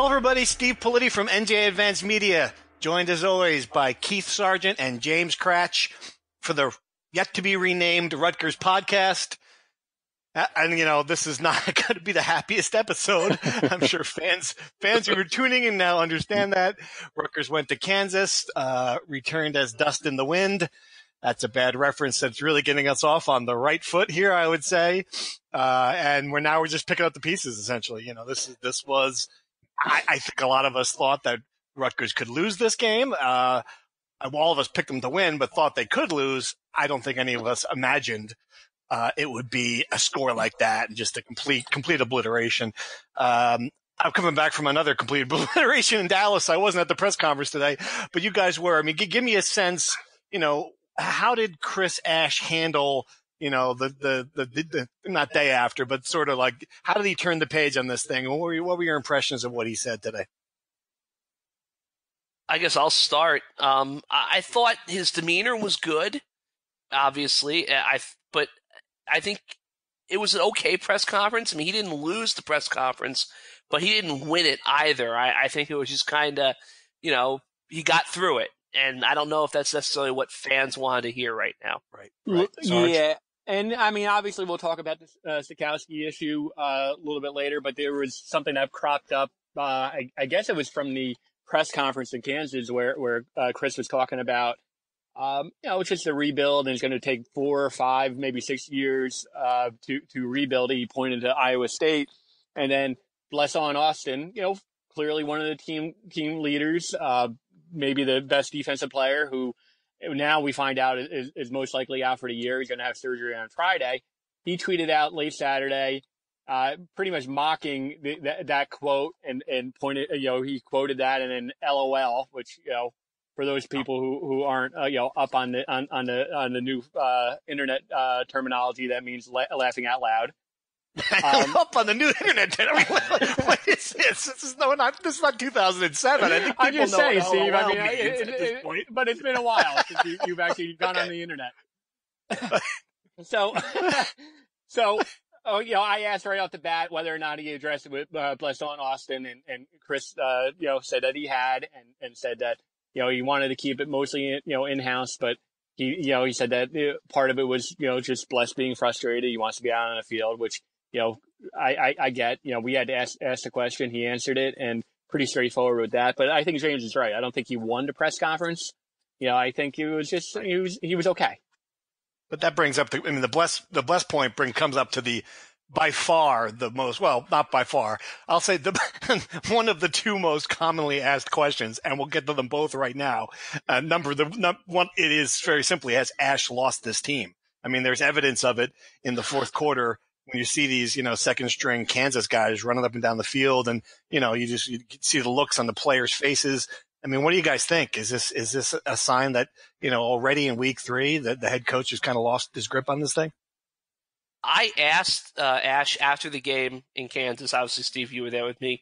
Hello, everybody. Steve Politi from NJ Advanced Media, joined as always by Keith Sargent and James Cratch for the yet-to-be-renamed Rutgers podcast. And, you know, this is not going to be the happiest episode. I'm sure fans who are tuning in now understand that. Rutgers went to Kansas, returned as dust in the wind. That's a bad reference. That's really getting us off on the right foot here, I would say. And we're just picking up the pieces, essentially. You know, this was, I think a lot of us thought that Rutgers could lose this game. All of us picked them to win, but thought they could lose. I don't think any of us imagined it would be a score like that, just a complete obliteration. I'm coming back from another complete obliteration in Dallas. I wasn't at the press conference today, but you guys were. I mean, give me a sense, you know, how did Chris Ash handle, you know, the not day after, but sort of like, how did he turn the page on this thing? What were your impressions of what he said today? I guess I'll start. I thought his demeanor was good, obviously, but I think it was an okay press conference. I mean, he didn't lose the press conference, but he didn't win it either. I think it was just kind of, you know, he got through it. And I don't know if that's necessarily what fans wanted to hear right now. Right. Yeah. And, I mean, obviously we'll talk about the Sikowski issue a little bit later, but there was something that cropped up. I guess it was from the press conference in Kansas where Chris was talking about, you know, it's just a rebuild and it's going to take 4 or 5, maybe 6 years to rebuild. He pointed to Iowa State. And then Blesson Austin, you know, clearly one of the team leaders, maybe the best defensive player who now we find out is most likely out for the year. He's going to have surgery on Friday. He tweeted out late Saturday, pretty much mocking that quote and pointed, you know, he quoted that and then LOL, which, you know, for those people who aren't, you know, up on the new internet terminology, that means laughing out loud. Up on the new internet. I mean, what is this? This is not 2007. I think I'm just saying, Steve. I mean, at this point. But it's been a while since you've actually gone on the internet. So, you know, I asked right off the bat whether or not he addressed it with Blesson Austin, and Chris, you know, said that he had, and said that, you know, he wanted to keep it mostly, you know, in-house, but he said that part of it was, you know, just Bless being frustrated. He wants to be out on the field, which, you know, I get. You know, we had to ask the question. He answered it, and pretty straightforward with that. But I think James is right. I don't think he won the press conference. You know, I think he was okay. But that brings up the Bless point comes up to the by far the most, well, not by far, I'll say one of the 2 most commonly asked questions, and we'll get to them both right now. One, it is very simply, has Ash lost this team? I mean, there's evidence of it in the fourth quarter when you see these, you know, second string Kansas guys running up and down the field, and, you know, you see the looks on the players' faces. I mean, what do you guys think? Is this a sign that, you know, already in week 3 that the head coach has kind of lost his grip on this thing? I asked Ash after the game in Kansas. Obviously, Steve, you were there with me.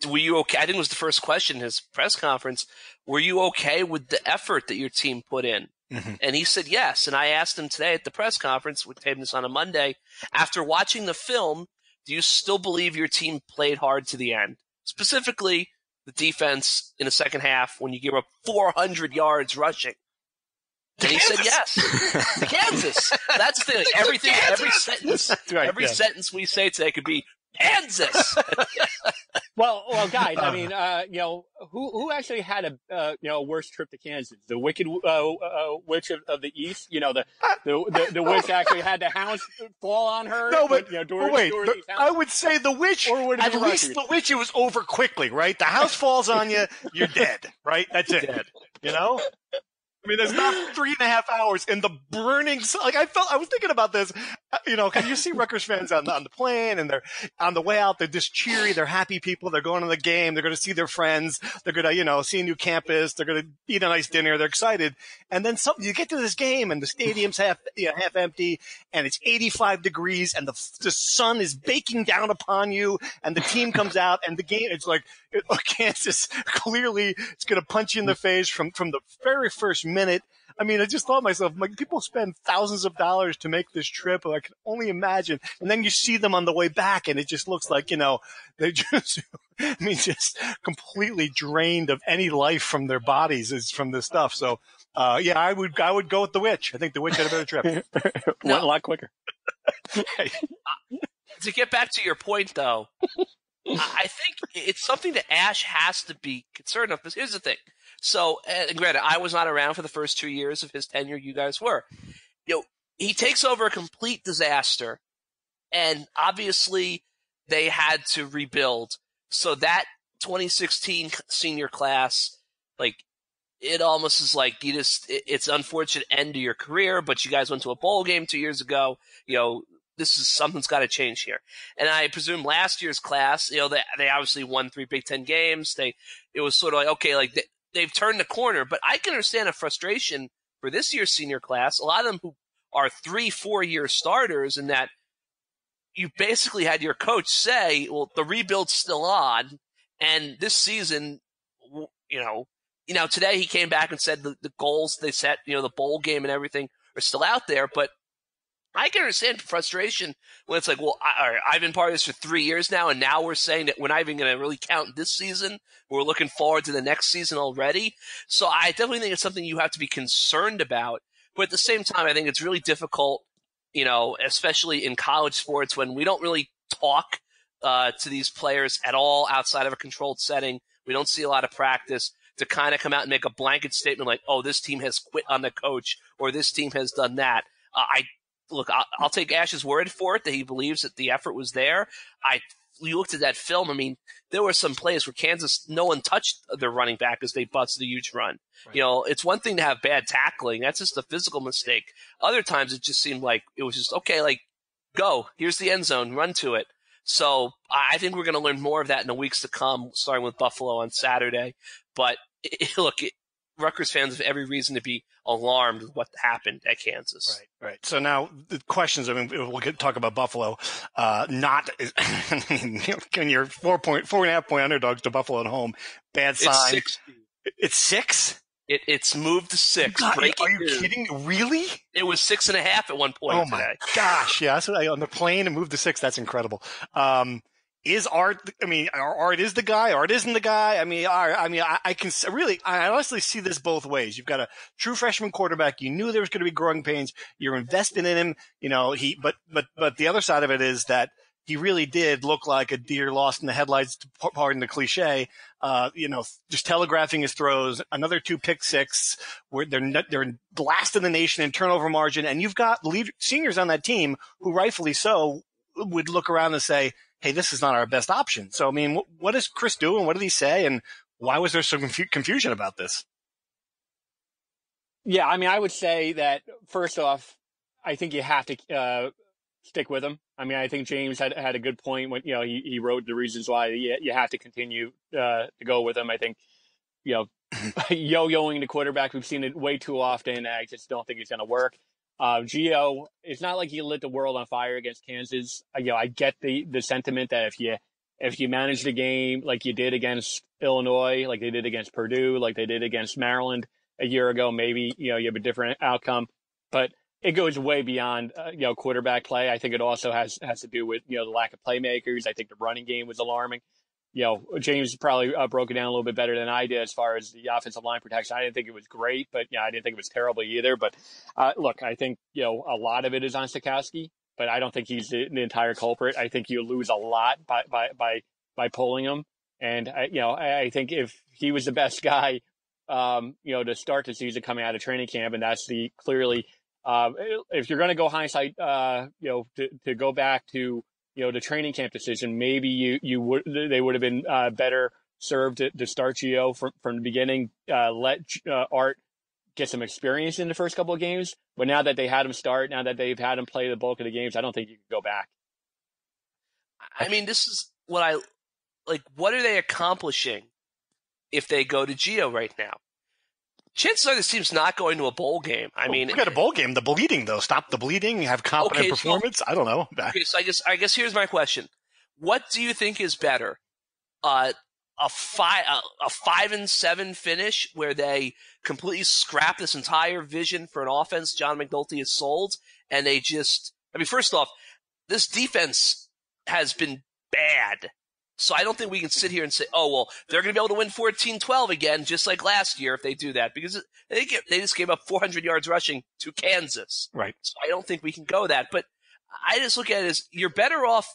Were you okay? I think it was the first question in his press conference. Were you okay with the effort that your team put in? Mm-hmm. And he said yes. And I asked him today at the press conference, we taped this on a Monday, after watching the film, do you still believe your team played hard to the end? Specifically, the defense in the second half when you give up 400 yards rushing. And he said yes. Kansas. That's the everything. Every sentence. Right, every sentence we say today could be Kansas. Well, guys. I mean, you know, who actually had a you know, worse trip to Kansas? The wicked witch of the East. You know, the witch actually had the house fall on her. No, but you know, Dorothy's I would say the witch. At least the witch, it was over quickly, right? The house falls on you, you're dead, right? That's it. Dead. You know. I mean, there's not 3.5 hours in the burning sun. Like, I was thinking about this, you know, because you see Rutgers fans on the plane, and they're on the way out, they're just cheery, they're happy people, they're going to the game, they're going to see their friends, they're going to, you know, see a new campus, they're going to eat a nice dinner, they're excited. And then you get to this game, and the stadium's half empty, and it's 85 degrees, and the sun is baking down upon you, and the team comes out, and the game, it's like, Kansas clearly is going to punch you in the face from the very first minute minute. I mean, I just thought to myself, like, people spend thousands of dollars to make this trip. I can only imagine. And then you see them on the way back, and it just looks like, they're just, just completely drained of any life from their bodies is from this stuff. So, I would go with the Witch. I think the Witch had a better trip. Went a lot quicker. To get back to your point, though, I think it's something that Ash has to be concerned of. Because here's the thing. So, and granted, I was not around for the first 2 years of his tenure. You guys were. He takes over a complete disaster, and obviously they had to rebuild. So that 2016 senior class, like, it almost is like it's an unfortunate end to your career, but you guys went to a bowl game 2 years ago. Something's got to change here. And I presume last year's class, they obviously won 3 Big Ten games. It was sort of like, okay, like they've turned the corner, but I can understand a frustration for this year's senior class. A lot of them who are 3-4 year starters, and that you basically had your coach say, well, the rebuild's still on. And this season, today he came back and said the goals they set, the bowl game and everything are still out there, but I can understand frustration when it's like, well, I've been part of this for 3 years now, and now we're saying that we're not even going to really count this season. We're looking forward to the next season already. So I definitely think it's something you have to be concerned about. But at the same time, I think it's really difficult, especially in college sports when we don't really talk to these players at all outside of a controlled setting. We don't see a lot of practice to kind of come out and make a blanket statement like, oh, this team has quit on the coach or this team has done that. Look, I'll take Ash's word for it that he believes that the effort was there. You looked at that film. I mean, there were some plays where Kansas, no one touched their running back as they busted a huge run. Right. It's one thing to have bad tackling. That's just a physical mistake. Other times it just seemed like it was just, okay, like, go. Here's the end zone. Run to it. So I think we're going to learn more of that in the weeks to come, starting with Buffalo on Saturday. But Rutgers fans have every reason to be alarmed with what happened at Kansas. Right. So now the questions, we'll talk about Buffalo. When you're 4.5 point underdogs to Buffalo at home, bad sign. It's 6. It's 6? It's moved to 6. God, are you kidding? Really? It was 6.5 at one point today. Oh my gosh. Yeah. That's on the plane and moved to 6. That's incredible. Is Art? Art is the guy. Art isn't the guy. I honestly see this both ways. You've got a true freshman quarterback. You knew there was going to be growing pains. You're invested in him. But the other side of it is that he really did look like a deer lost in the headlights, pardon the cliche. Just telegraphing his throws. Another 2 pick six where they're blasting the nation in turnover margin, and you've got seniors on that team who, rightfully so, would look around and say, hey, this is not our best option. So, what does Chris do, and what did he say, and why was there some confusion about this? Yeah, I would say that, first off, I think you have to stick with him. I think James had a good point when, he wrote the reasons why you have to continue to go with him. I think, yo-yoing the quarterback, we've seen it way too often. I just don't think it's going to work. Gio, it's not like he lit the world on fire against Kansas. I get the sentiment that if you manage the game like you did against Illinois, like they did against Purdue, like they did against Maryland a year ago, maybe, you have a different outcome. But it goes way beyond, quarterback play. I think it also has to do with, the lack of playmakers. I think the running game was alarming. James probably broke it down a little bit better than I did as far as the offensive line protection. I didn't think it was great, but I didn't think it was terrible either. But look, I think, a lot of it is on Sikowski, but I don't think he's the entire culprit. I think you lose a lot by pulling him. And, I think if he was the best guy, to start the season coming out of training camp, and that's clearly, if you're going to go hindsight, to go back to, the training camp decision, maybe they would have been better served to start Gio from the beginning, let Art get some experience in the first couple of games. But now that they had him start, now that they've had him play the bulk of the games, I don't think you can go back. This is what what are they accomplishing if they go to Gio right now? Chances are this team's not going to a bowl game. We got a bowl game. The bleeding, though. Stop the bleeding. Have competent performance. I don't know. Okay, so I guess here's my question. What do you think is better? a 5-7 finish where they completely scrap this entire vision for an offense John McNulty has sold, and they just, I mean, first off, this defense has been bad. So I don't think we can sit here and say, oh, well, they're going to be able to win 14-12 again, just like last year if they do that, because they just gave up 400 yards rushing to Kansas. Right. So I don't think we can go that. But I just look at it as you're better off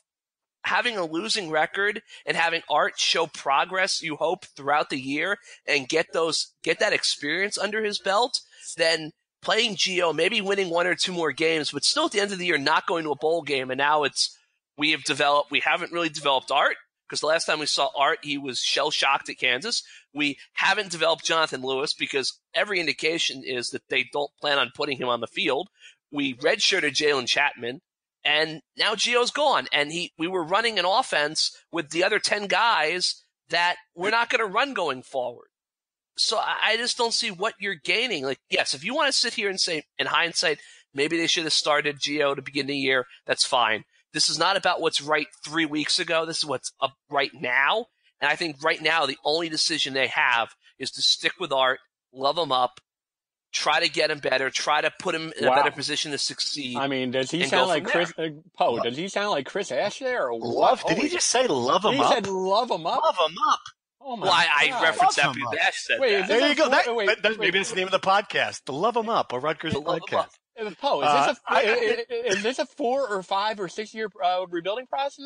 having a losing record and having Art show progress, you hope, throughout the year and get that experience under his belt than playing Gio, maybe winning 1 or 2 more games, but still at the end of the year not going to a bowl game. And now we haven't really developed Art, because the last time we saw Art, he was shell-shocked at Kansas. We haven't developed Jonathan Lewis because every indication is that they don't plan on putting him on the field. We redshirted Jalen Chapman. And now Gio's gone, and we were running an offense with the other 10 guys that we're not going to run going forward. So I just don't see what you're gaining. Like, yes, if you want to sit here and say, in hindsight, maybe they should have started Gio to begin the year, that's fine. This is not about what's right 3 weeks ago. This is what's up right now. And I think right now the only decision they have is to stick with Art, love him up, try to get him better, try to put him in a better position to succeed. I mean, does he sound like Chris Poe? Does he sound like Chris Ash there? Or love? Did he just say love him up? He said love him up. Love him up. Oh my God. I referenced that because Ash said that. There you go. Maybe it's the name of the podcast. The Love 'Em Up, a Rutgers podcast. Poe, is this a 4 or 5 or 6 year rebuilding process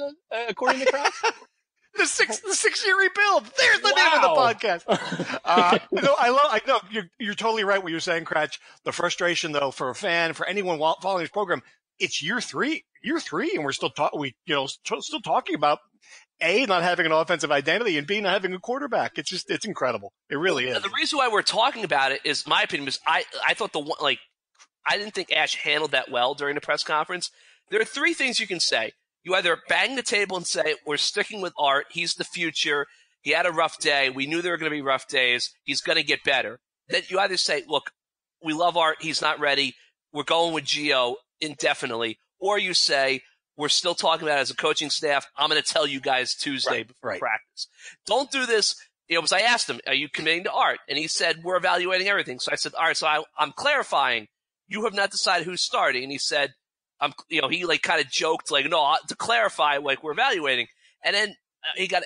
according to Kraus? The 6 year rebuild. There's the name of the podcast. I know you're totally right what you're saying, Cratch. The frustration though for a fan, for anyone following this program, it's year three, and we're still still talking about A, not having an offensive identity, and B, not having a quarterback. It's incredible. It really is. The reason why we're talking about it is, my opinion, is I thought I didn't think Ash handled that well during the press conference. There are 3 things you can say. You either bang the table and say, we're sticking with Art. He's the future. He had a rough day. We knew there were going to be rough days. He's going to get better. Then you either say, look, we love Art. He's not ready. We're going with Gio indefinitely. Or you say, we're still talking about it as a coaching staff. I'm going to tell you guys Tuesday before practice. Don't do this. Because I asked him, are you committing to Art? And he said, we're evaluating everything. So I said, all right, so I'm clarifying. You have not decided who's starting. And he said, he kind of joked, no, to clarify, we're evaluating. And then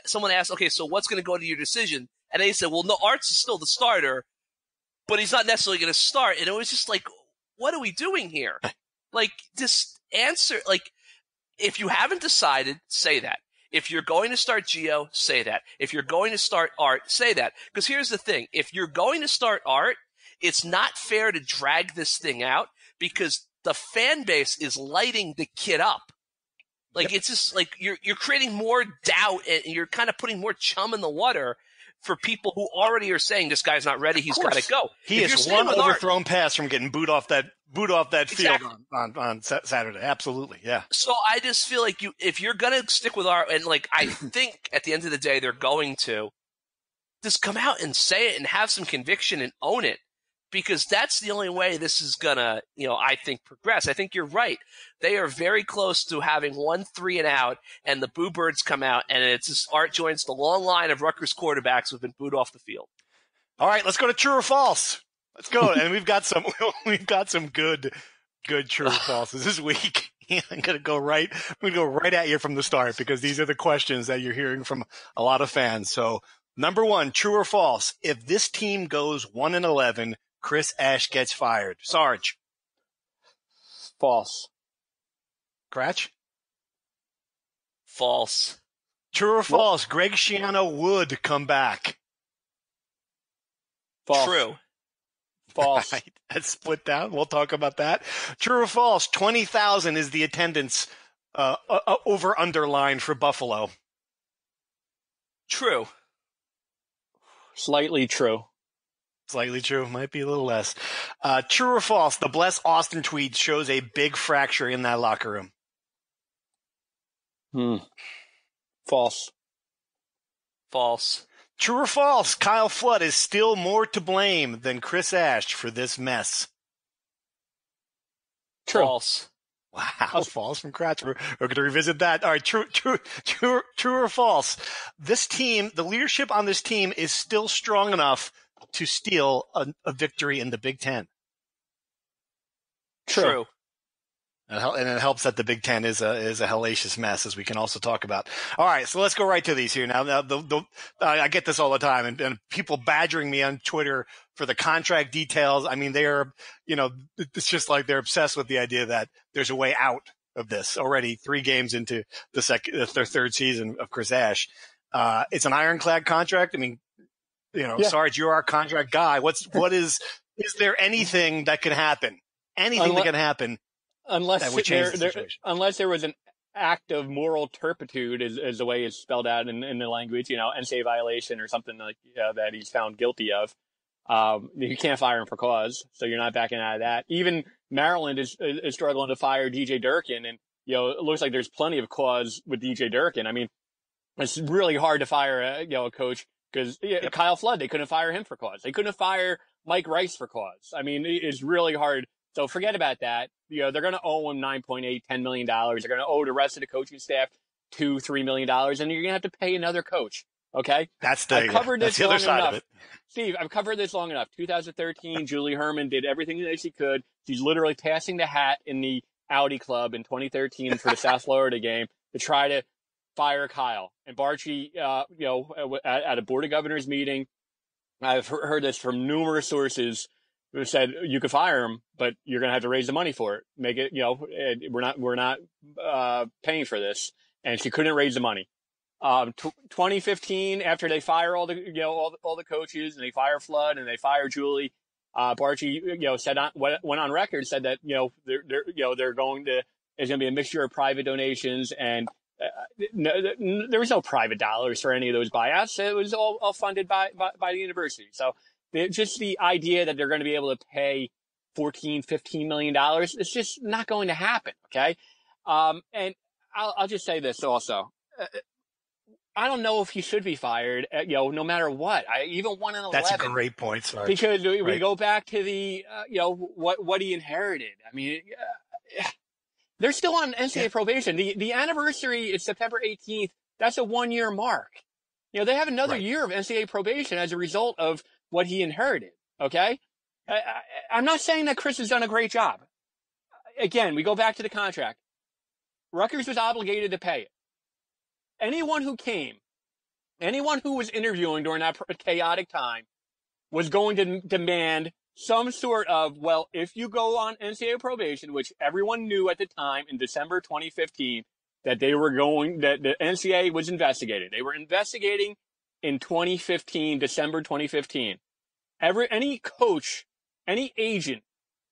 someone asked, okay, so what's going to go to your decision? And they said, well, no, Art's is still the starter, but he's not necessarily going to start. And it was just what are we doing here? Just answer, if you haven't decided, say that. If you're going to start Gio, say that. If you're going to start Art, say that. Because here's the thing. If you're going to start Art, it's not fair to drag this thing out because the fan base is lighting the kid up. It's just you're creating more doubt and you're kind of putting more chum in the water for people who already are saying this guy's not ready. He's got to go. He is one overthrown pass from getting booed off that exactly. field on Saturday. Absolutely. Yeah. So I just feel like if you're going to stick with Art, and I think at the end of the day, they're going to just come out and say it and have some conviction and own it. Because that's the only way this is gonna, I think, progress. I think you're right. They are very close to having 1 3-and-out, and the Boo Birds come out, and it's just Art joins the long line of Rutgers quarterbacks who've been booed off the field. All right, let's go to true or false. Let's go, and we've got some good true or falses this week. I'm gonna go right at you from the start because these are the questions that you're hearing from a lot of fans. So, number 1, true or false? If this team goes 1-11. Chris Ash gets fired. Sarge. False. Cratch? False. True or false? Greg Schiano would come back. False. True. False. Right. That's split down. We'll talk about that. True or false? 20,000 is the attendance over underline for Buffalo. True. Slightly true. Slightly true. Might be a little less. True or false? The Bless Austin tweet shows a big fracture in that locker room. False. False. True or false? Kyle Flood is still more to blame than Chris Ash for this mess. True. False. Wow, false from Kratz. We're going to revisit that. All right, true or false? This team, the leadership on this team is still strong enough to steal a victory in the Big Ten. True. And it helps that the Big Ten is a hellacious mess, as we can also talk about. All right, so let's go right to these here. Now I get this all the time, and people badgering me on Twitter for the contract details. I mean, they're, it's just like they're obsessed with the idea that there's a way out of this already 3 games into the third season of Chris Ash. It's an ironclad contract. I mean, Sarge, you're our contract guy. Is there anything that could happen? Anything that can happen? Unless there was an act of moral turpitude, is the way it's spelled out in the language, NCAA violation or something like that he's found guilty of. You can't fire him for cause, so you're not backing out of that. Even Maryland is struggling to fire DJ Durkin, and it looks like there's plenty of cause with DJ Durkin. I mean, it's really hard to fire a coach because Kyle Flood, they couldn't fire him for cause. They couldn't fire Mike Rice for cause. I mean, it's really hard. So forget about that. They're going to owe him $9.8, $10 million. They're going to owe the rest of the coaching staff $2, $3 million, and you're going to have to pay another coach. Okay? That's the other side of it. Steve, I've covered this long enough. 2013, Julie Herman did everything that she could. She's literally passing the hat in the Audi Club in 2013 for the South Florida game to try to fire Kyle. And Barchi, at a Board of Governors meeting, I've heard this from numerous sources, who said you could fire him, but you're going to have to raise the money for it. Make it, we're not paying for this. And she couldn't raise the money. 2015, after they fire all the coaches and they fire Flood and they fire Julie, Barchi, went on record, said that, there's going to be a mixture of private donations and there was no private dollars for any of those buyouts. It was all funded by the university. So just the idea that they're going to be able to pay $14, $15 million, it's just not going to happen. Okay. And I'll just say this also. I don't know if he should be fired, no matter what. I even 1-11. That's a great point, Sarge. Because we go back to the, what he inherited. I mean, they're still on NCAA probation. The anniversary is September 18th. That's a 1-year mark. They have another year of NCAA probation as a result of what he inherited. Okay. I'm not saying that Chris has done a great job. Again, we go back to the contract. Rutgers was obligated to pay it. Anyone who was interviewing during that chaotic time was going to demand some sort of, well, if you go on NCAA probation, which everyone knew at the time in December 2015, that the NCAA was investigating. They were investigating in 2015, December 2015. Any coach, any agent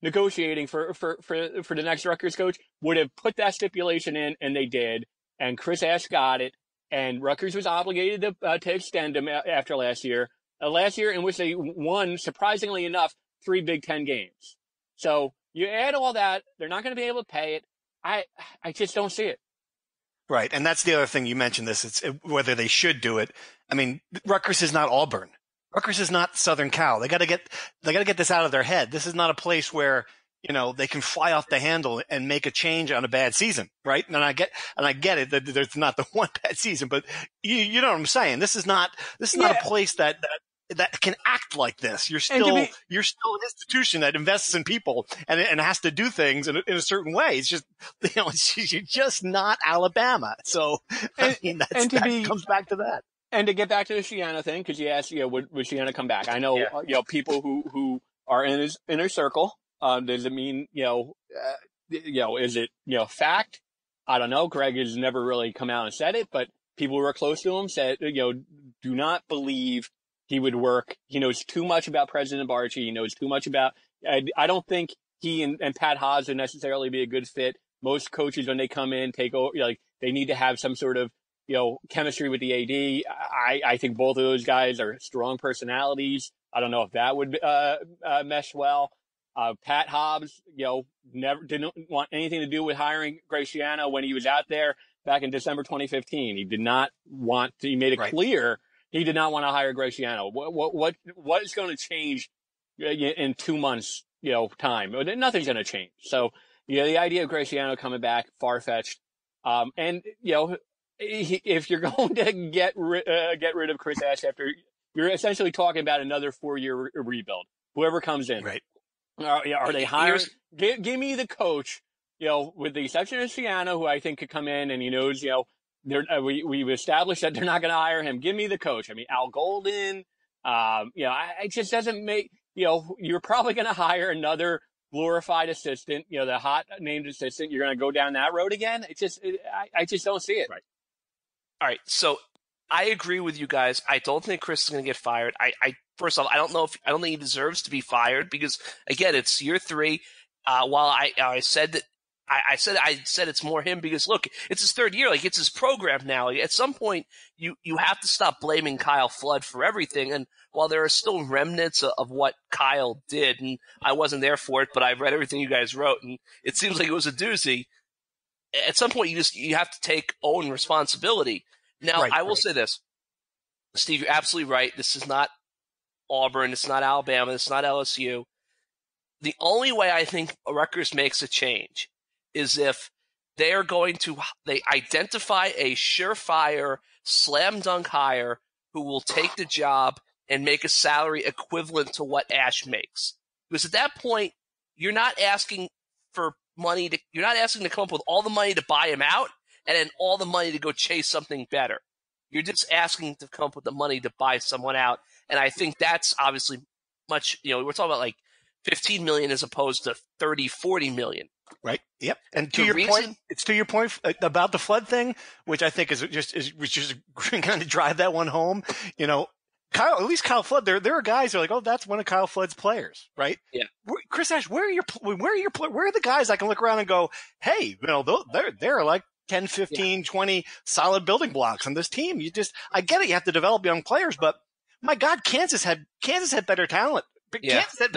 negotiating for the next Rutgers coach would have put that stipulation in, and they did. And Chris Ash got it, and Rutgers was obligated to extend him after last year. Last year in which they won, surprisingly enough, 3 Big Ten games. So you add all that, they're not going to be able to pay it. I just don't see it. Right, and that's the other thing you mentioned. It's whether they should do it. I mean, Rutgers is not Auburn. Rutgers is not Southern Cal. They got to get this out of their head. This is not a place where they can fly off the handle and make a change on a bad season, right? And I get it that there's not the one bad season, but you know what I'm saying. This is not a place that can act like this. You're still an institution that invests in people and has to do things in a certain way. It's just you're just not Alabama. So that comes back to that. And to get back to the Shiana thing, because you asked, would Shiana come back? I know, people who are in his inner circle. Does it mean, is it, fact? I don't know. Greg has never really come out and said it, but people who are close to him said, do not believe he would work. He knows too much about President Barchi. He knows too much about, I don't think he and Pat Haas would necessarily be a good fit. Most coaches, when they come in, take over, they need to have some sort of, chemistry with the AD. I think both of those guys are strong personalities. I don't know if that would mesh well. Pat Hobbs, never didn't want anything to do with hiring Greg Schiano when he was out there back in December 2015. He did not want to, he made it clear he did not want to hire Greg Schiano. What is going to change in 2 months, time? Nothing's going to change. So the idea of Graciano coming back, far-fetched. And, if you're going to get rid of Chris Ash after, you're essentially talking about another 4-year rebuild. Whoever comes in. Right. Are they hiring? Give me the coach, with the exception of Sciano, who I think could come in and he knows, we've established that they're not going to hire him. Give me the coach. I mean, Al Golden, it just doesn't make, you're probably going to hire another glorified assistant, the hot named assistant. You're going to go down that road again. I just don't see it. Right. All right. So I agree with you guys. I don't think Chris is going to get fired. First off, I don't think he deserves to be fired because, again, it's year 3. While I said that, I said it's more him because, look, it's his 3rd year. Like, it's his program now. Like, at some point, you have to stop blaming Kyle Flood for everything. And while there are still remnants of what Kyle did, and I wasn't there for it, but I've read everything you guys wrote, and it seems like it was a doozy. At some point, you have to take own responsibility. Now, I will say this. Steve, you're absolutely right. This is not Auburn. It's not Alabama. It's not LSU. The only way I think Rutgers makes a change is if they identify a surefire slam dunk hire who will take the job and make a salary equivalent to what Ash makes. Because at that point, you're not asking for money you're not asking to come up with all the money to buy him out and then all the money to go chase something better. You're just asking to come up with the money to buy someone out. And I think that's obviously much, we're talking about like 15 million as opposed to 30, 40 million. Right. Yep. And to your point about the Flood thing, which I think is just going to drive that one home. At least Kyle Flood, there are guys who are like, oh, that's one of Kyle Flood's players, right? Yeah. Chris Ash, where are the guys I can look around and go, hey, they're like 10, 15, 20 solid building blocks on this team. I get it. You have to develop young players, but my God, Kansas had better talent. Kansas had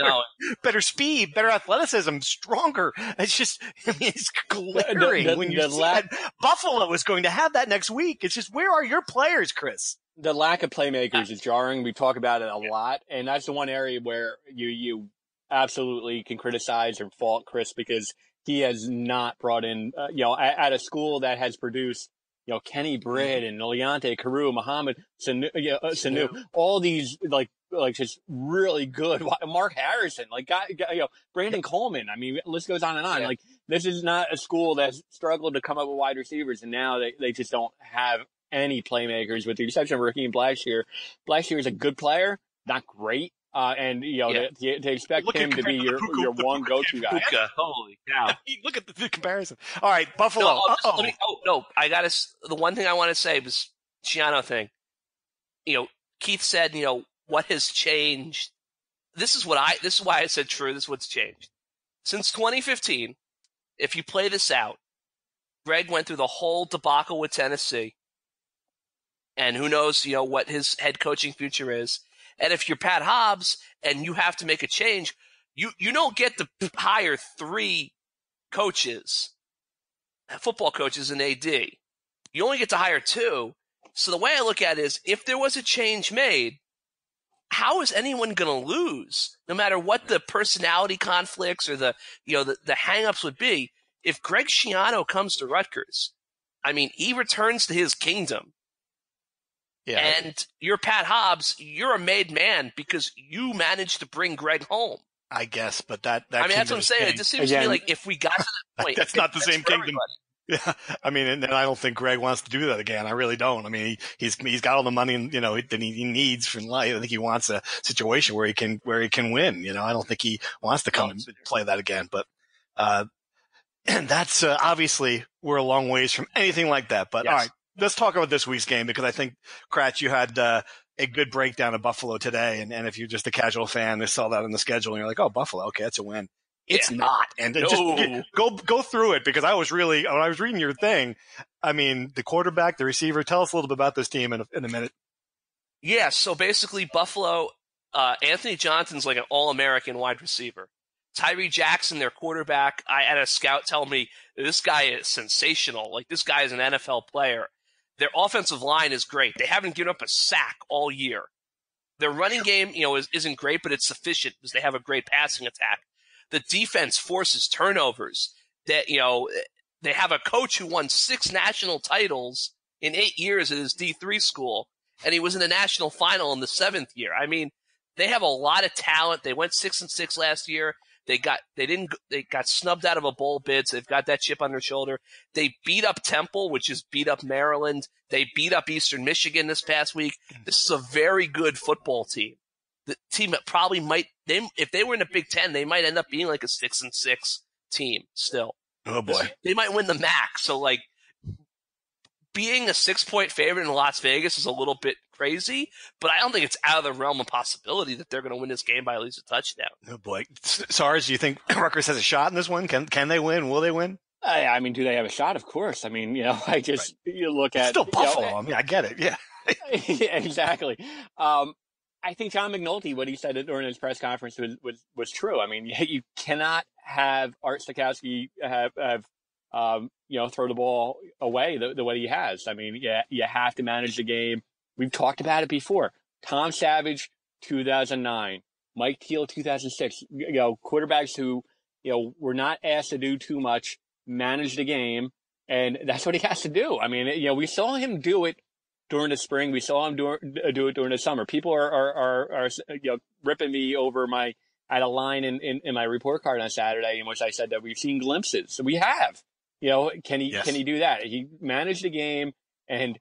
better speed, better athleticism, stronger. It's just, it's glaring when you see that Buffalo is going to have that next week. It's just, where are your players, Chris? The lack of playmakers is jarring. We talk about it a lot, and that's the one area where you absolutely can criticize or fault Chris because he has not brought in, at a school that has produced, Kenny Britt and Leonte Carew, Muhammad Sanu, all these like just really good. Mark Harrison, Brandon Coleman. I mean, the list goes on and on. Yeah. Like, this is not a school that's struggled to come up with wide receivers, and now they just don't have any playmakers, with the exception of Raheem Blackshear. Blackshear is a good player, not great. And to expect him to be your one go-to guy. Holy cow! Look at the comparison. All right, Buffalo. The one thing I want to say was Sciano thing. Keith said, what has changed? This is why I said true. This is what's changed since 2015. If you play this out, Greg went through the whole debacle with Tennessee, and who knows, what his head coaching future is. And if you're Pat Hobbs and you have to make a change, you don't get to hire 3 coaches, football coaches and AD. You only get to hire 2. So the way I look at it is, if there was a change made, how is anyone going to lose? No matter what the personality conflicts or the hang-ups would be, if Greg Sciano comes to Rutgers, I mean, he returns to his kingdom. Yeah. And you're Pat Hobbs, you're a made man because you managed to bring Greg home. I guess, but that's what I'm saying. It just seems to me like if we got to that point, that's not the same kingdom. Yeah, I mean, and I don't think Greg wants to do that again. I really don't. I mean, he's got all the money, that he needs from life. I think he wants a situation where he can win. I don't think he wants to come and play that again. But and that's obviously we're a long ways from anything like that. But yes. All right. Let's talk about this week's game because I think, Kratch, you had a good breakdown of Buffalo today. And if you're just a casual fan, they saw that on the schedule and you're like, oh, Buffalo, okay, that's a win. It's not. And just go through it because when I was reading your thing, I mean, the quarterback, the receiver, tell us a little bit about this team in a minute. Yeah, so basically Buffalo, Anthony Johnson's like an all-American wide receiver. Tyree Jackson, their quarterback, I had a scout tell me this guy is sensational. Like, this guy is an NFL player. Their offensive line is great. They haven't given up a sack all year. Their running game, isn't great, but it's sufficient because they have a great passing attack. The defense forces turnovers. that, they have a coach who won 6 national titles in 8 years at his D3 school, and he was in the national final in the 7th year. I mean, they have a lot of talent. They went 6-6 last year. They got snubbed out of a bowl bid, so they've got that chip on their shoulder. They beat up Temple, which is beat up Maryland. They beat up Eastern Michigan this past week. This is a very good football team. The team that probably if they were in the Big Ten, they might end up being like a 6-6 team still. Oh boy. They might win the MAC. So like, being a 6-point favorite in Las Vegas is a little bit crazy, but I don't think it's out of the realm of possibility that they're going to win this game by at least a touchdown. Oh boy. Sars, do you think Rutgers has a shot in this one? Can they win? Will they win? I mean, do they have a shot? Of course. I mean, you look at... It's still Buffalo. I mean, I get it. Yeah. Yeah, exactly. I think John McNulty, what he said during his press conference was true. I mean, you cannot have Art Stakowski throw the ball away the way he has. I mean, you have to manage the game. We've talked about it before. Tom Savage, 2009. Mike Teal, 2006. Quarterbacks who, were not asked to do too much, manage the game, and that's what he has to do. I mean, we saw him do it during the spring. We saw him do it during the summer. People are ripping me over at a line in my report card on Saturday in which I said that we've seen glimpses. So we have. Can he do that? He managed the game, and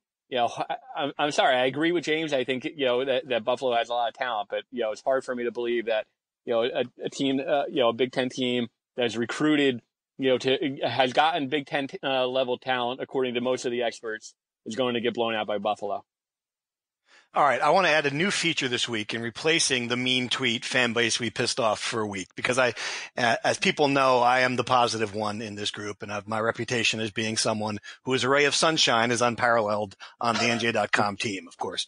I'm sorry, I agree with James. I think that Buffalo has a lot of talent, but it's hard for me to believe that a team, a Big Ten team that's recruited, has gotten Big Ten level talent according to most of the experts, is going to get blown out by Buffalo. All right, I want to add a new feature this week in replacing the mean tweet fan base we pissed off for a week, because as people know, I am the positive one in this group, and my reputation as being someone who is a ray of sunshine is unparalleled on the NJ.com team, of course.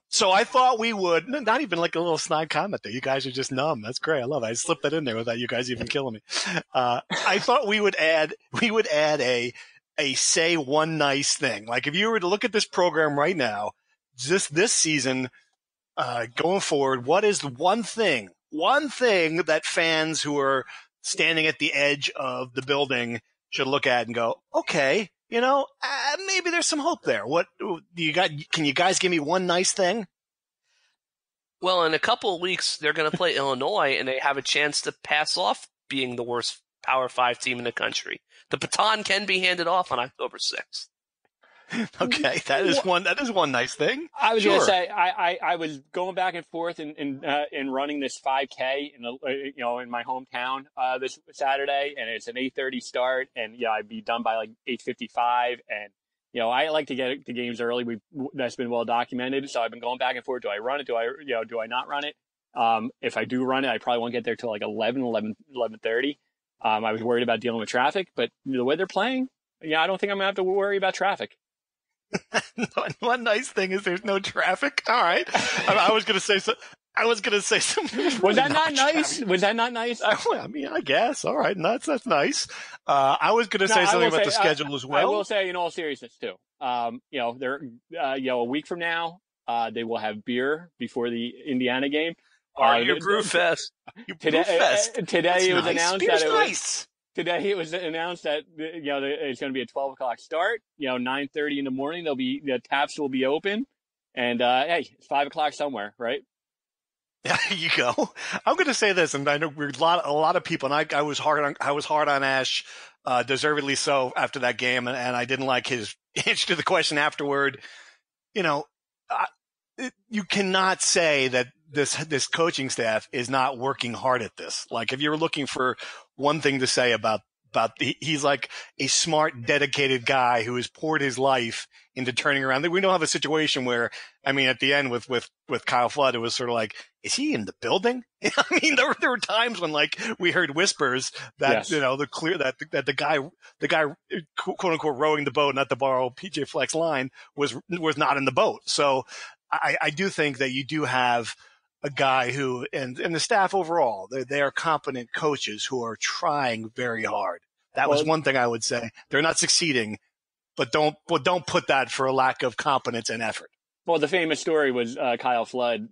So I thought we would, not even like a little snide comment there. You guys are just numb. That's great. I love it. I slipped that in there without you guys even killing me. I thought we would add a say one nice thing. Like if you were to look at this program right now, this season, going forward, what is the one thing that fans who are standing at the edge of the building should look at and go, okay, maybe there's some hope there. What do you got? Can you guys give me one nice thing? Well, in a couple of weeks, they're going to play Illinois, and they have a chance to pass off being the worst Power 5 team in the country. The baton can be handed off on October 6th. Okay, that is one nice thing. I was going to say I was going back and forth in running this 5K in my hometown this Saturday, and it's an 8:30 start, and I'd be done by like 8:55, and I like to get to games early. That's been well documented, so I've been going back and forth. Do I run it? Do I not run it? If I do run it, I probably won't get there till like 11:30. I was worried about dealing with traffic, but the way they're playing, I don't think I'm gonna have to worry about traffic. One nice thing is there's no traffic. All right. I was going to say something. Was that not nice? Was that not nice? I mean, I guess. All right. That's nice. I was going to say something about the schedule as well. I will say in all seriousness too. They're, a week from now, they will have beer before the Indiana game. Your brew fest. Today it was announced Beer's that nice. Today it was announced that it's going to be a 12:00 start. 9:30 in the morning. The taps will be open, and hey, it's 5:00 somewhere, right? There you go. I'm going to say this, and I know a lot of people, and I was hard on Ash, deservedly so after that game, and I didn't like his answer to the question afterward. You cannot say that this coaching staff is not working hard at this. Like if you're looking for one thing to say about he's like a smart, dedicated guy who has poured his life into turning around. We don't have a situation where, I mean, at the end with Kyle Flood, it was sort of like, is he in the building? I mean, there were times when like we heard whispers that, yes, that the guy, quote unquote, rowing the boat, not to borrow PJ Fleck's line, was not in the boat. So I do think that you do have a guy who, and the staff overall, they are competent coaches who are trying very hard. That was one thing I would say. They're not succeeding, but don't put that for a lack of competence and effort. Well, the famous story was Kyle Flood,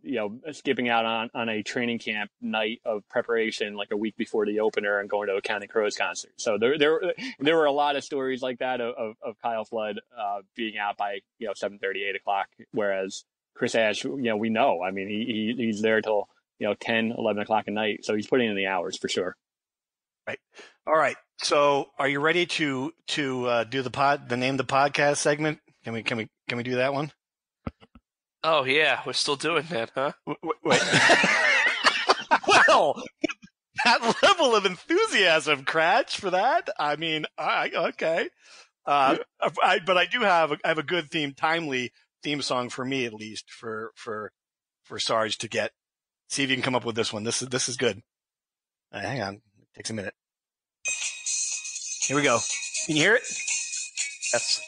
skipping out on a training camp night of preparation, like a week before the opener, and going to a Counting Crows concert. So there were a lot of stories like that of Kyle Flood being out by 7:30, 8 o'clock. Whereas Chris Ash, we know, I mean, he's there till 10, 11 o'clock at night. So he's putting in the hours for sure. Right. All right. So are you ready to do the name the podcast segment? Can we do that one? Oh, yeah, we're still doing that, huh? Wait. Well, that level of enthusiasm, Cratch, for that. I mean, okay. But I have a good timely theme song for me, at least, for Sarge to get. See if you can come up with this one. This is good. Hang on. It takes a minute. Here we go. Can you hear it? Yes.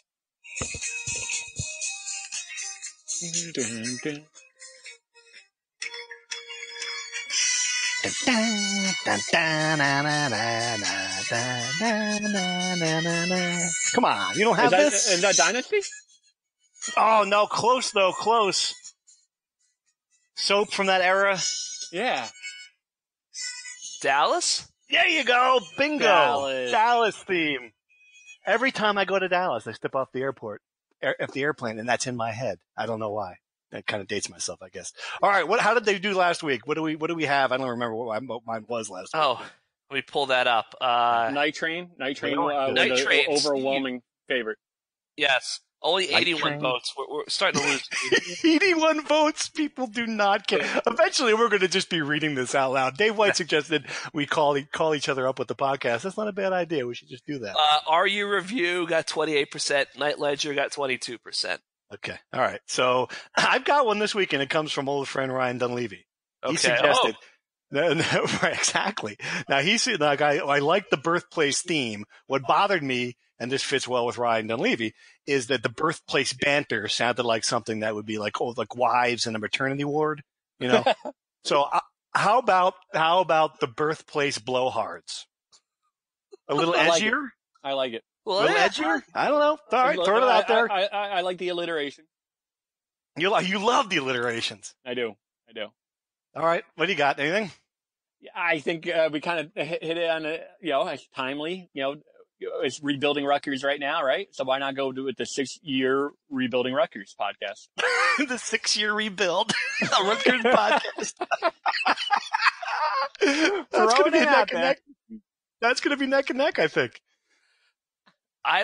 Come on, you don't have this? Is that Dynasty? Oh, no, close, though, close. Soap from that era? Yeah. Dallas? There you go. Bingo. Dallas theme. Every time I go to Dallas, I step off the airplane, and that's in my head. I don't know why. That kind of dates myself, I guess. All right. How did they do last week? What do we have? I don't remember what mine was last week. Oh, let me pull that up. Night Train. Night Train. Night Train. Overwhelming favorite. Yes. Only 81 votes. We're starting to lose. 81 votes. People do not care. Eventually, we're going to just be reading this out loud. Dave White suggested we call each other up with the podcast. That's not a bad idea. We should just do that. RU Review got 28%. Night Ledger got 22%. Okay. All right. So I've got one this week, and it comes from old friend Ryan Dunleavy. Okay. He suggested. Right, exactly. Now, I like the birthplace theme. What bothered me, and this fits well with Ryan Dunleavy, is that the birthplace banter sounded like something that would be like wives in a maternity ward, So how about the birthplace blowhards? A little edgier? I like it. A little edgier? I don't know. All right, throw it out there. I like the alliteration. You love the alliterations. I do. All right. What do you got? Anything? Yeah, I think we kind of hit it on timely. It's rebuilding Rutgers right now, right? So why not go do it the 6-year rebuilding Rutgers podcast? The 6-year rebuild, a Rutgers podcast. That's going to be neck and neck. That's going to be neck and neck, I think. I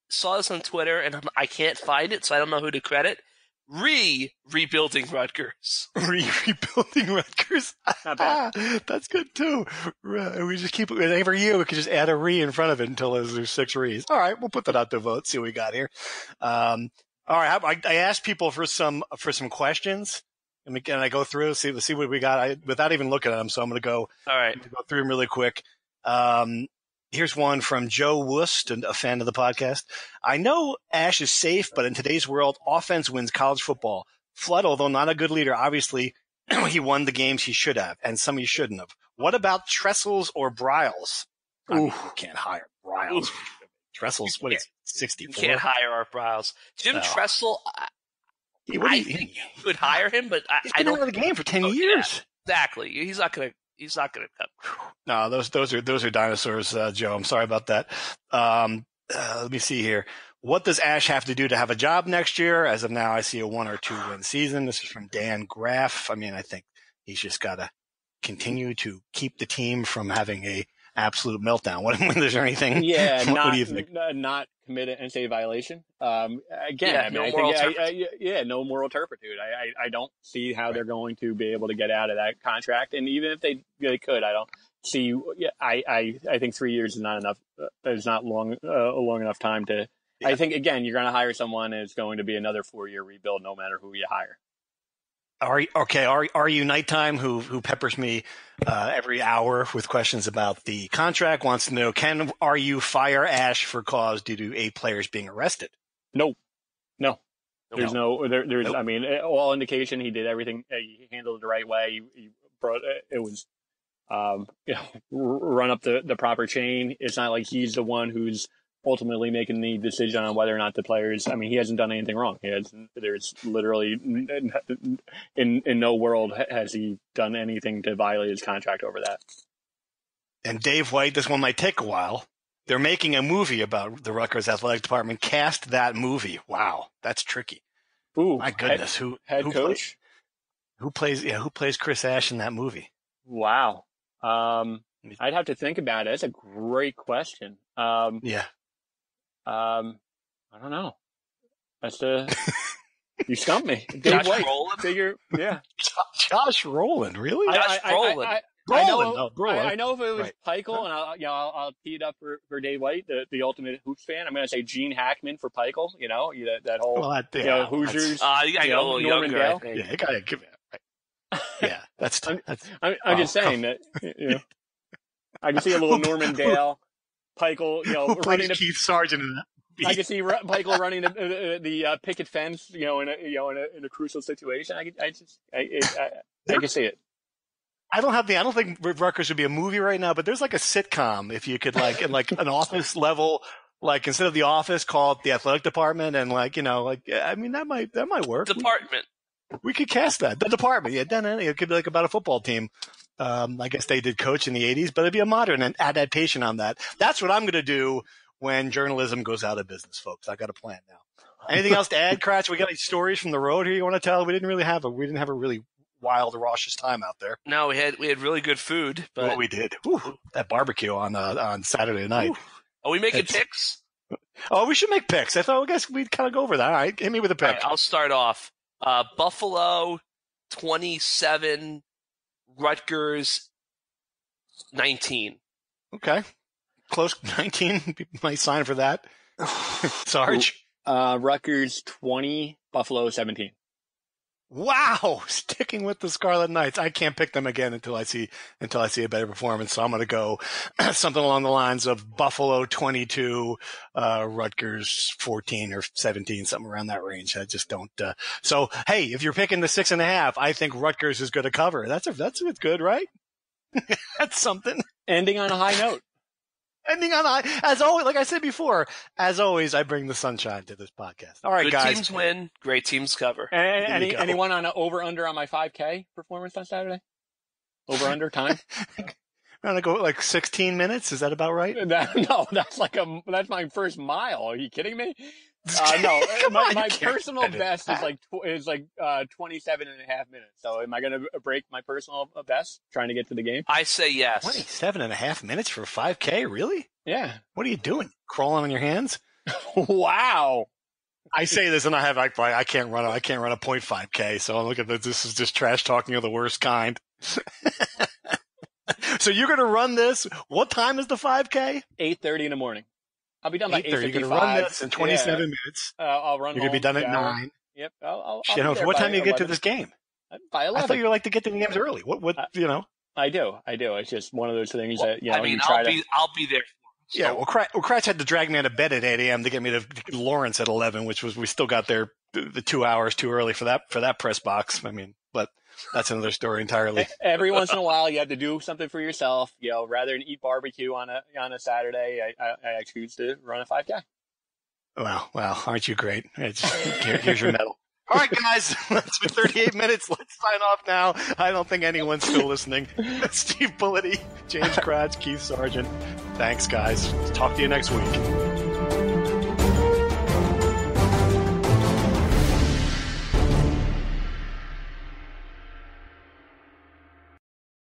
saw this on Twitter, and I can't find it, so I don't know who to credit. Rebuilding Rutgers. Rebuilding Rutgers. That's good too. We just keep it every year. We could just add a re in front of it until there's 6 re's. All right, we'll put that out to vote. See what we got here. All right, I asked people for some questions. And I go through see what we got without even looking at them. So I'm going to go. All right, go through them really quick. Here's one from Joe Wust, a fan of the podcast. I know Ash is safe, but in today's world, offense wins college football. Flood, although not a good leader, obviously he won the games he should have, and some he shouldn't have. What about Trestles or Bryles? I mean, you can't hire Bryles. Trestles, what is 64? You can't hire our Bryles. Jim Tressel, I think you could hire him, but I don't. He's been out of the game for 10 years. Yeah, exactly. He's not going to cut. No, those are dinosaurs, Joe. I'm sorry about that. Let me see here. What does Ash have to do to have a job next year? As of now, I see a 1 or 2 win season. This is from Dan Graff. I mean, I think he's just got to continue to keep the team from having a absolute meltdown. Is there anything? Yeah, what do you think? Not commit an NCAA violation. No moral turpitude. I don't see how they're going to be able to get out of that contract. And even if they could, I don't see. I think 3 years is not enough. Is not long enough time to. Yeah. I think again, you're going to hire someone, and it's going to be another 4-year rebuild, no matter who you hire. Are you nighttime who peppers me every hour with questions about the contract, wants to know, are you fire Ash for cause due to 8 players being arrested? No. There's no. Nope. I mean, all indication he did everything. He handled it the right way. He brought it was, run up the proper chain. It's not like he's the one who's ultimately making the decision on whether or not the players. I mean, he hasn't done anything wrong. There's literally in no world has he done anything to violate his contract over that. And Dave White, this one might take a while. They're making a movie about the Rutgers athletic department. Cast that movie. Wow, that's tricky. Ooh, my goodness, head coach? Who plays Chris Ash in that movie? Wow. I'd have to think about it. That's a great question. Yeah. I don't know. You stumped me. Josh Brolin? Yeah. Josh Brolin, really? Josh Brolin. I know if it was Peichel, and I'll tee it up for Dave White, the ultimate Hoops fan. I'm going to say Gene Hackman for Peichel. That whole Hoosiers. You got to go a little younger. Dale. Yeah, you got to give it. Right. Yeah, that's. I'm just saying that. I can see a little Norman Dale, Peichel. Who plays Keith Sargent in that? I can see Peichel running the picket fence. In a crucial situation. I can see it. I don't think Rutgers would be a movie right now, but there's like a sitcom if you could in an office level, instead of The Office, call it The Athletic Department, and I mean that might work. Department. We could cast that. The Department, yeah. It could be like about a football team. I guess they did coach in the 80s, but it'd be a modern adaptation on that. That's what I'm going to do when journalism goes out of business, folks. I got a plan now. Anything else to add, Kratz? We got any stories from the road here you want to tell? We didn't have a really wild, raucous time out there. No, we had really good food. But we did. Ooh, that barbecue on Saturday night. Ooh. Are we making picks? Oh, we should make picks. I guess we'd kind of go over that. All right, hit me with a pick. Right, I'll start off. Buffalo 27, Rutgers 19. Okay, close 19. Might sign for that. Sarge. Rutgers 20, Buffalo 17. Wow, sticking with the Scarlet Knights. I can't pick them again until I see a better performance. So I'm going to go something along the lines of Buffalo 22, Rutgers 14 or 17, something around that range. I just don't. So hey, if you're picking the 6.5, I think Rutgers is going to cover. That's good, right? That's something. Ending on a high note. As always, like I said before, as always, I bring the sunshine to this podcast. All right, good guys. Teams win, great teams cover. Anyone on an over/under on my 5K performance on Saturday? Over/under time? I'm gonna go 16 minutes. Is that about right? No, that's my first mile. Are you kidding me? No, my personal best is 27 and a half minutes. So am I going to break my personal best trying to get to the game? I say yes. 27 and a half minutes for 5K? Really? Yeah. What are you doing? Crawling on your hands? Wow. I say this and I can't run a 0.5K. So look at this. This is just trash talking of the worst kind. So you're going to run this. What time is the 5K? 8:30 in the morning. I'll be done by 8:55. You're going to run this in 27 minutes. I'll run. You're going to be done at 9. Yep. What time do you get to this game? By 11. I thought you like to get to the games early. I do. It's just one of those things that I'll be there. So. Yeah. Well, Kratz had to drag me out of bed at 8 a.m. to get me to Lawrence at 11, which was we still got there the 2 hours too early for that press box. I mean, but that's another story entirely. Every once in a while, you have to do something for yourself. Rather than eat barbecue on a Saturday, I choose to run a 5K. Wow, aren't you great? Here's your medal. All right, guys, that's been 38 minutes. Let's sign off now. I don't think anyone's still listening. Steve Bullety, James Kratz, Keith Sargent. Thanks, guys. Talk to you next week.